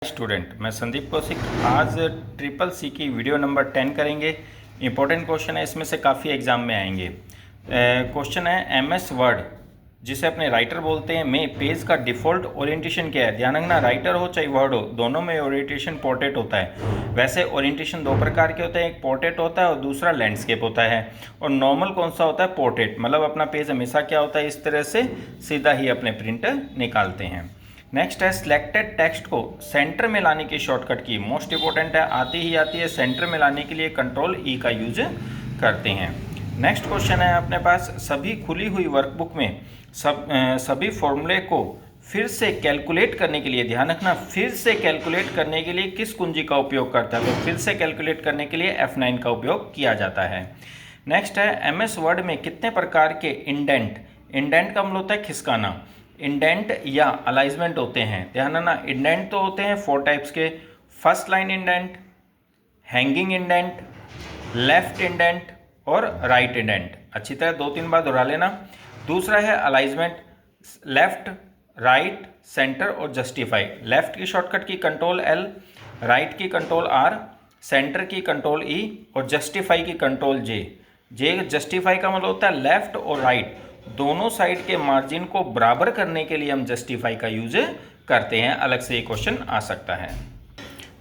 Student, मैं संदीप कौशिक। आज triple C की वीडियो नंबर 10 करेंगे। इंपॉर्टेंट क्वेश्चन है, इसमें से काफ़ी एग्जाम में आएंगे। क्वेश्चन है एमएस वर्ड, जिसे अपने राइटर बोलते हैं, में पेज का डिफ़ॉल्ट ओरिएंटेशन क्या है। ध्यान रखना, राइटर हो चाहे वर्ड हो, दोनों में ओरिएंटेशन पोर्ट्रेट होता है। वैसे ओरिएंटेशन दो प्रकार के होते हैं, एक पोर्ट्रेट होता है और दूसरा लैंडस्केप होता है। और नॉर्मल कौन सा होता है? पोर्ट्रेट। मतलब अपना पेज हमेशा क्या होता है, इस तरह से सीधा ही अपने प्रिंटर निकालते हैं। नेक्स्ट है सिलेक्टेड टेक्स्ट को सेंटर में लाने की शॉर्टकट की। मोस्ट इंपॉर्टेंट है, आती है सेंटर में लाने के लिए कंट्रोल ई का यूज करते हैं। नेक्स्ट क्वेश्चन है अपने पास, सभी खुली हुई वर्कबुक में सभी फॉर्मूले को फिर से कैलकुलेट करने के लिए, ध्यान रखना, फिर से कैलकुलेट करने के लिए किस कुंजी का उपयोग करता है? तो फिर से कैलकुलेट करने के लिए F9 का उपयोग किया जाता है। नेक्स्ट है एमएस वर्ड में कितने प्रकार के इंडेंट का मतलब होता है खिसकाना, इंडेंट या अलाइजमेंट होते हैं। ध्यान रखना, इंडेंट तो होते हैं 4 टाइप्स के। First line indent, hanging indent, left indent और राइट इंडेंट। अच्छी तरह 2-3 बार दोहरा लेना। दूसरा है अलाइजमेंट, लेफ्ट, राइट, सेंटर और जस्टिफाई। लेफ्ट की शॉर्टकट की कंट्रोल L, राइट की कंट्रोल R, सेंटर की कंट्रोल E और जस्टिफाई की कंट्रोल J। जस्टिफाई का मतलब होता है लेफ्ट और राइट दोनों साइड के मार्जिन को बराबर करने के लिए हम जस्टिफाई का यूज करते हैं। अलग से ये क्वेश्चन आ सकता है।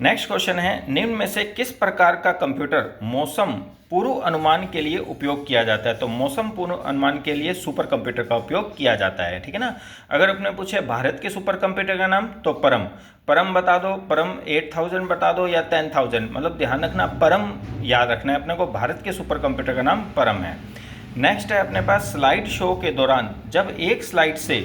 नेक्स्ट क्वेश्चन है, निम्न में से किस प्रकार का कंप्यूटर मौसम पूर्व अनुमान के लिए उपयोग किया जाता है? तो मौसम पूर्व अनुमान के लिए सुपर कंप्यूटर का उपयोग किया जाता है। ठीक है ना। अगर अपने पूछे भारत के सुपर कंप्यूटर का नाम, तो परम बता दो, परम 8000 बता दो या 10000। मतलब ध्यान रखना, परम याद रखना है अपने को, भारत के सुपर कंप्यूटर का नाम परम है। नेक्स्ट है अपने पास, स्लाइड शो के दौरान जब एक स्लाइड से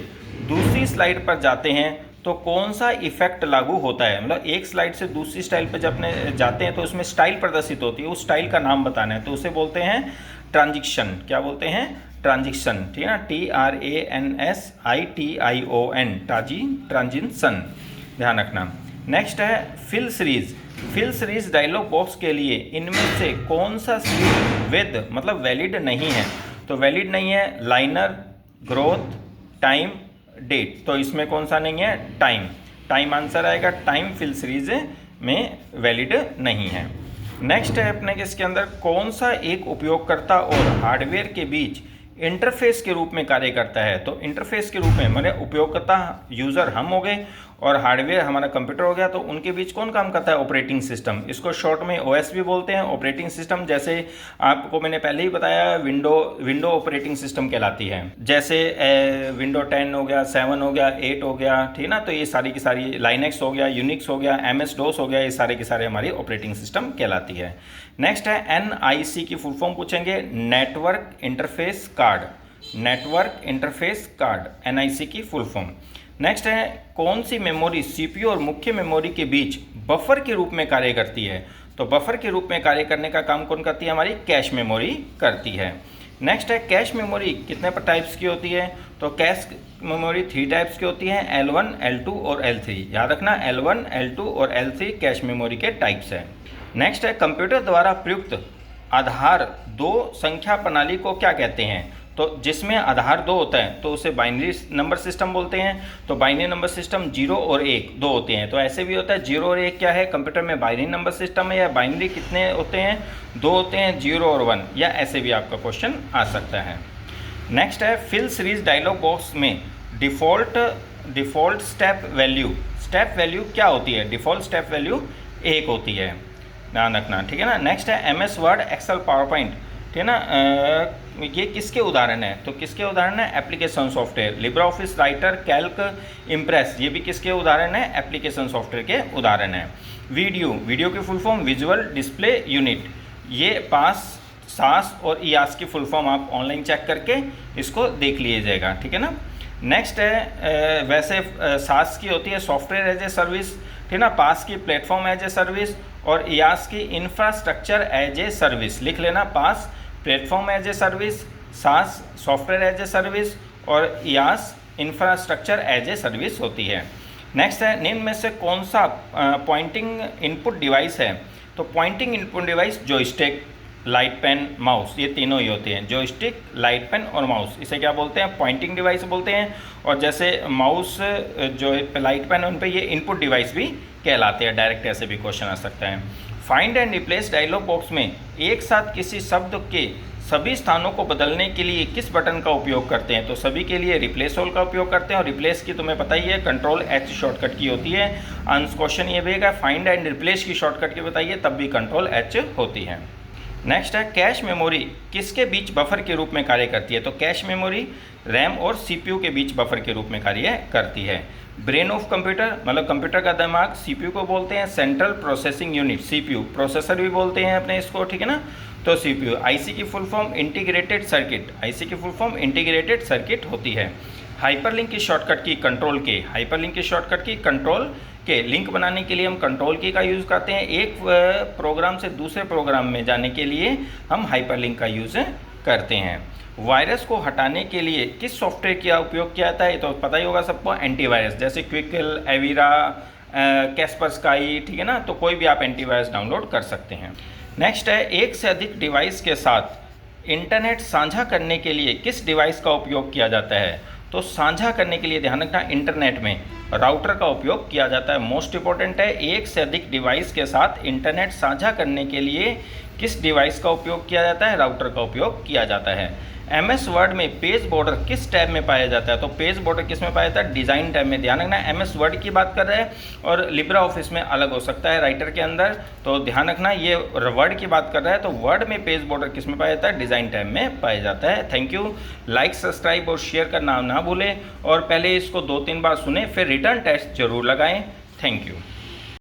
दूसरी स्लाइड पर जाते हैं तो कौन सा इफेक्ट लागू होता है? मतलब एक स्लाइड से दूसरी स्टाइल पर जब अपने जाते हैं तो उसमें स्टाइल प्रदर्शित होती है, उस स्टाइल का नाम बताना है, तो उसे बोलते हैं ट्रांजिशन। क्या बोलते हैं? ट्रांजिशन। ठीक है ना, TRANSITION, ट्रांजिशन, ध्यान रखना। नेक्स्ट है फिल सीरीज डायलॉग बॉक्स के लिए इनमें से कौन सा सीरीज वैध मतलब वैलिड नहीं है? तो वैलिड नहीं है लाइनर, ग्रोथ, टाइम, डेट। तो इसमें कौन सा नहीं है? टाइम आंसर आएगा। टाइम फिल सीरीज में वैलिड नहीं है। नेक्स्ट है अपने इसके अंदर, कौन सा एक उपयोगकर्ता और हार्डवेयर के बीच इंटरफेस के रूप में कार्य करता है? तो इंटरफेस के रूप में माने उपयोगकर्ता यूज़र हम हो गए और हार्डवेयर हमारा कंप्यूटर हो गया, तो उनके बीच कौन काम करता है? Operating system. इसको शॉर्ट में OS भी बोलते हैं, ऑपरेटिंग सिस्टम। जैसे आपको मैंने पहले ही बताया, विंडो ऑपरेटिंग सिस्टम कहलाती है। जैसे विंडो 10 हो गया, 7 हो गया, 8 हो गया, ठीक है ना। तो ये सारी की सारी, लाइनेक्स हो गया, यूनिक्स हो गया, MS DOS हो गया, ये सारे के सारे हमारी ऑपरेटिंग सिस्टम कहलाती है। नेक्स्ट है NIC की फुल फॉर्म पूछेंगे, network interface card. Network interface card, NIC की फुल फॉर्म। नेक्स्ट है, कौन सी मेमोरी CPU और मुख्य मेमोरी के बीच बफर के रूप में कार्य करती है? तो बफर के रूप में कार्य करने का काम कौन करती है? हमारी कैश मेमोरी करती है। नेक्स्ट है, कैश मेमोरी कितने टाइप्स की होती है? तो कैश मेमोरी 3 टाइप्स की होती है, L1, L2 और L3। याद रखना, L1, L2 और L3 कैश मेमोरी के टाइप्स है। नेक्स्ट है, कंप्यूटर द्वारा प्रयुक्त आधार 2 संख्या प्रणाली को क्या कहते हैं? तो जिसमें आधार 2 होता है तो उसे बाइनरी नंबर सिस्टम बोलते हैं। तो बाइनरी नंबर सिस्टम 0 और 1 2 होते हैं। तो ऐसे भी होता है 0 और 1 क्या है? कंप्यूटर में बाइनरी नंबर सिस्टम है, या बाइनरी कितने होते हैं? 2 होते हैं, 0 और 1, या ऐसे भी आपका क्वेश्चन आ सकता है। नेक्स्ट है, फिल सीरीज डायलॉग बॉक्स में डिफ़ॉल्ट स्टेप वैल्यू क्या होती है? डिफ़ॉल्ट स्टेप वैल्यू 1 होती है, ध्यान रखना। ठीक है ना। नेक्स्ट है MS word, Excel, PowerPoint, ठीक है ना। ये किसके उदाहरण है? तो किसके उदाहरण है? Application software. Libra office writer, Calc, impress, ये भी किसके उदाहरण है? एप्लीकेशन सॉफ्टवेयर के उदाहरण है। वीडियो की full form visual display unit. ये SAS और IAS की फुल फॉर्म आप ऑनलाइन चेक करके इसको देख लीजिएगा। ठीक है ना। नेक्स्ट है, वैसे SAS की होती है सॉफ्टवेयर एज ए सर्विस, ठीक है ना। पास की प्लेटफॉर्म एज ए सर्विस और IAS की इंफ्रास्ट्रक्चर एज ए सर्विस। लिख लेना, PaaS platform as a service, SAS software as a service और IAS infrastructure as a service होती है। नेक्स्ट है, निम्न में से कौन सा पॉइंटिंग इनपुट डिवाइस है? तो pointing input device joystick, light pen, mouse, ये तीनों ही होते हैं। जॉयस्टिक, लाइट पेन और माउस, इसे क्या बोलते हैं? पॉइंटिंग डिवाइस बोलते हैं। और जैसे माउस जो लाइट पेन, उन पे ये इनपुट डिवाइस भी कहलाते हैं। डायरेक्ट ऐसे भी क्वेश्चन आ सकता है। Find and replace dialog box में एक साथ किसी शब्द के सभी स्थानों को बदलने के लिए किस बटन का उपयोग करते हैं? तो सभी के लिए रिप्लेस ऑल का उपयोग करते हैं, और रिप्लेस की तुम्हें पता ही है कंट्रोल एच शॉर्टकट की होती है। आंसर क्वेश्चन ये भी है फाइंड एंड रिप्लेस की शॉर्टकट की बताइए, तब भी कंट्रोल एच होती है। नेक्स्ट है कैश मेमोरी किसके बीच बफर के रूप में कार्य करती है? तो कैश मेमोरी रैम और सीपीयू के बीच बफर के रूप में कार्य करती है। ब्रेन ऑफ कंप्यूटर मतलब कंप्यूटर का दिमाग सीपीयू को बोलते हैं। Central processing unit CPU, processor भी बोलते हैं अपने इसको, ठीक है ना। तो सीपीयू। आईसी की full form integrated circuit, IC की फुल फॉर्म इंटीग्रेटेड सर्किट होती है। हाइपरलिंक की शॉर्टकट की कंट्रोल के, हाइपरलिंक की शॉर्टकट की कंट्रोल के। लिंक बनाने के लिए हम कंट्रोल की का यूज़ करते हैं। एक प्रोग्राम से दूसरे प्रोग्राम में जाने के लिए हम हाइपरलिंक का यूज़ करते हैं। वायरस को हटाने के लिए किस सॉफ्टवेयर का उपयोग किया जाता है? तो पता ही होगा सबको, एंटीवायरस, जैसे क्विकल, एविरा, कैस्परस्काई, ठीक है ना। तो कोई भी आप एंटीवायरस डाउनलोड कर सकते हैं। नेक्स्ट है एक से अधिक डिवाइस के साथ इंटरनेट साझा करने के लिए किस डिवाइस का उपयोग किया जाता है? तो साझा करने के लिए ध्यान रखना इंटरनेट में राउटर का उपयोग किया जाता है। मोस्ट इंपॉर्टेंट है, एक से अधिक डिवाइस के साथ इंटरनेट साझा करने के लिए किस डिवाइस का उपयोग किया जाता है? राउटर का उपयोग किया जाता है। एमएस वर्ड में पेज बॉर्डर किस टैब में पाया जाता है? तो पेज बॉर्डर किस में पाया जाता है? डिज़ाइन टैब में। ध्यान रखना एमएस वर्ड की बात कर रहे हैं और लिब्रा ऑफिस में अलग हो सकता है राइटर के अंदर, तो ध्यान रखना ये वर्ड की बात कर रहा है तो वर्ड में पेज बॉर्डर किस में पाया जाता है? डिज़ाइन टैब में पाया जाता है। Thank you. लाइक, सब्सक्राइब और शेयर करना ना भूलें, और पहले इसको 2-3 बार सुने फिर रिटर्न टेस्ट जरूर लगाएं। Thank you.